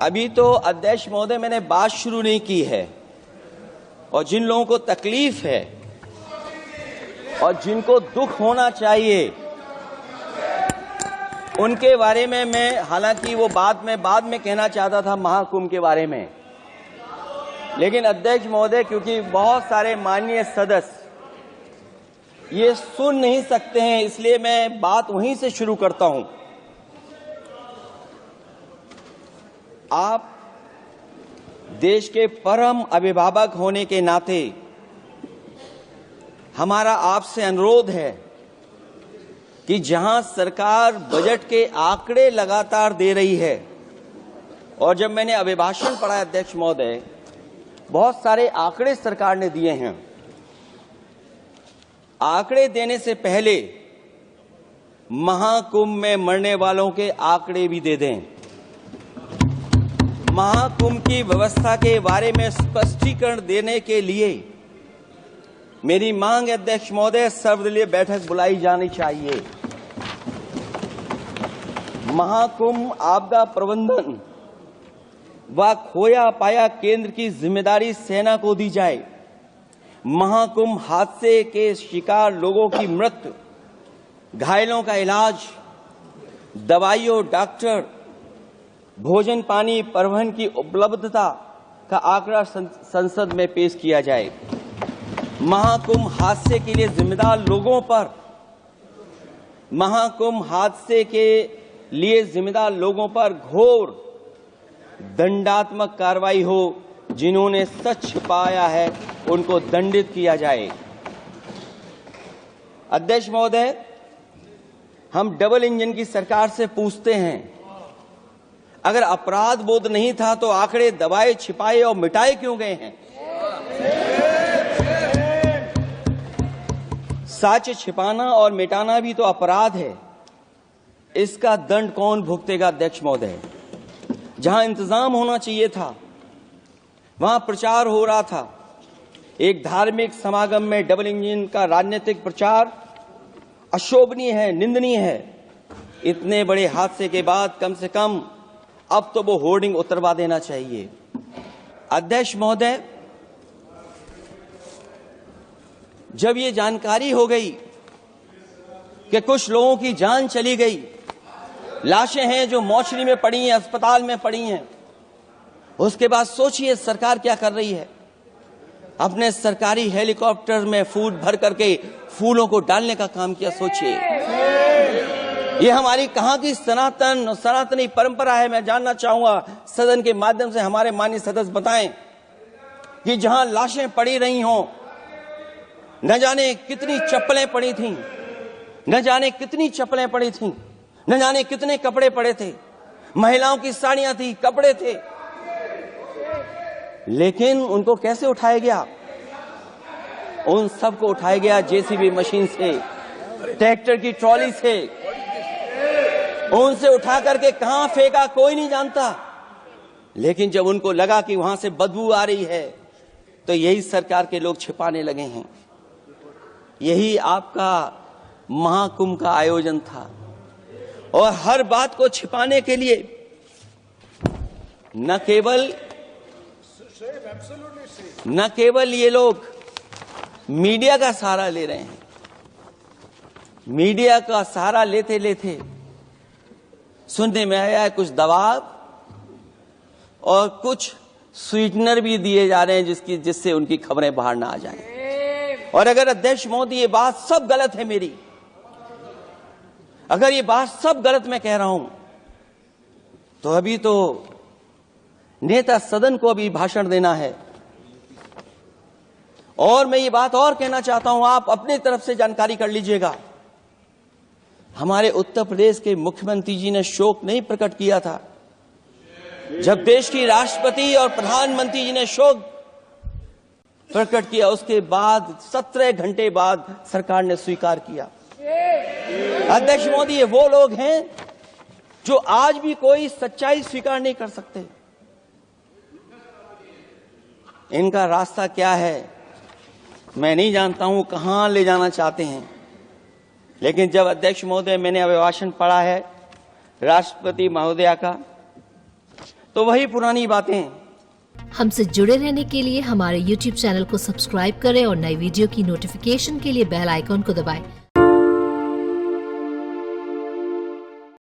अभी तो अध्यक्ष महोदय मैंने बात शुरू नहीं की है, और जिन लोगों को तकलीफ है और जिनको दुख होना चाहिए उनके बारे में मैं, हालांकि वो बाद में कहना चाहता था महाकुंभ के बारे में, लेकिन अध्यक्ष महोदय क्योंकि बहुत सारे माननीय सदस्य ये सुन नहीं सकते हैं, इसलिए मैं बात वहीं से शुरू करता हूं। आप देश के परम अभिभावक होने के नाते हमारा आपसे अनुरोध है कि जहां सरकार बजट के आंकड़े लगातार दे रही है, और जब मैंने अभिभाषण पढ़ा अध्यक्ष महोदय, बहुत सारे आंकड़े सरकार ने दिए हैं। आंकड़े देने से पहले महाकुंभ में मरने वालों के आंकड़े भी दे दें। महाकुंभ की व्यवस्था के बारे में स्पष्टीकरण देने के लिए मेरी मांग है अध्यक्ष महोदय, सर्वदलीय बैठक बुलाई जानी चाहिए। महाकुंभ आपदा प्रबंधन व खोया पाया केंद्र की जिम्मेदारी सेना को दी जाए। महाकुंभ हादसे के शिकार लोगों की मृत्यु, घायलों का इलाज, दवाइयों, डॉक्टर, भोजन पानी, परिवहन की उपलब्धता का आंकड़ा संसद में पेश किया जाए। महाकुंभ हादसे के लिए जिम्मेदार लोगों पर, महाकुंभ हादसे के लिए जिम्मेदार लोगों पर घोर दंडात्मक कार्रवाई हो। जिन्होंने सच छिपाया है उनको दंडित किया जाए। अध्यक्ष महोदय, हम डबल इंजन की सरकार से पूछते हैं, अगर अपराध बोध नहीं था तो आंकड़े दबाए, छिपाए और मिटाए क्यों गए हैं? सच छिपाना और मिटाना भी तो अपराध है। इसका दंड कौन भुगतेगा अध्यक्ष महोदय? जहां इंतजाम होना चाहिए था वहां प्रचार हो रहा था। एक धार्मिक समागम में डबल इंजन का राजनीतिक प्रचार अशोभनीय है, निंदनीय है। इतने बड़े हादसे के बाद कम से कम अब तो वो होर्डिंग उतरवा देना चाहिए। अध्यक्ष महोदय, जब ये जानकारी हो गई कि कुछ लोगों की जान चली गई, लाशें हैं जो मोर्चरी में पड़ी हैं, अस्पताल में पड़ी हैं, उसके बाद सोचिए सरकार क्या कर रही है। अपने सरकारी हेलीकॉप्टर में फूड भर करके फूलों को डालने का काम किया। सोचिए, ये हमारी कहां की सनातनी परंपरा है? मैं जानना चाहूंगा, सदन के माध्यम से हमारे माननीय सदस्य बताएं कि जहां लाशें पड़ी रही हों, न जाने कितनी चप्पलें पड़ी थीं, न जाने कितनी चप्पलें पड़ी थीं, न जाने कितने कपड़े पड़े थे, महिलाओं की साड़ियां थी, कपड़े थे, लेकिन उनको कैसे उठाया गया? उन सबको उठाया गया जेसीबी मशीन से, ट्रैक्टर की ट्रॉली से। उनसे उठा करके कहां फेंका कोई नहीं जानता, लेकिन जब उनको लगा कि वहां से बदबू आ रही है तो यही सरकार के लोग छिपाने लगे हैं। यही आपका महाकुंभ का आयोजन था, और हर बात को छिपाने के लिए न केवल ये लोग मीडिया का सहारा ले रहे हैं, मीडिया का सहारा लेते लेते सुनने में आया है कुछ दबाव और कुछ स्वीटनर भी दिए जा रहे हैं जिससे उनकी खबरें बाहर ना आ जाएं। और अगर अध्यक्ष मोदी ये बात सब गलत है मेरी, अगर ये बात सब गलत मैं कह रहा हूं, तो अभी तो नेता सदन को अभी भाषण देना है। और मैं ये बात और कहना चाहता हूं, आप अपनी तरफ से जानकारी कर लीजिएगा। हमारे उत्तर प्रदेश के मुख्यमंत्री जी ने शोक नहीं प्रकट किया था। जब देश की राष्ट्रपति और प्रधानमंत्री जी ने शोक प्रकट किया, उसके बाद 17 घंटे बाद सरकार ने स्वीकार किया। अध्यक्ष मोदी, ये वो लोग हैं जो आज भी कोई सच्चाई स्वीकार नहीं कर सकते। इनका रास्ता क्या है मैं नहीं जानता हूं, कहां ले जाना चाहते हैं। लेकिन जब अध्यक्ष महोदय मैंने अभिभाषण पढ़ा है राष्ट्रपति महोदया का, तो वही पुरानी बातें। हमसे जुड़े रहने के लिए हमारे YouTube चैनल को सब्सक्राइब करें और नई वीडियो की नोटिफिकेशन के लिए बेल आइकॉन को दबाएं।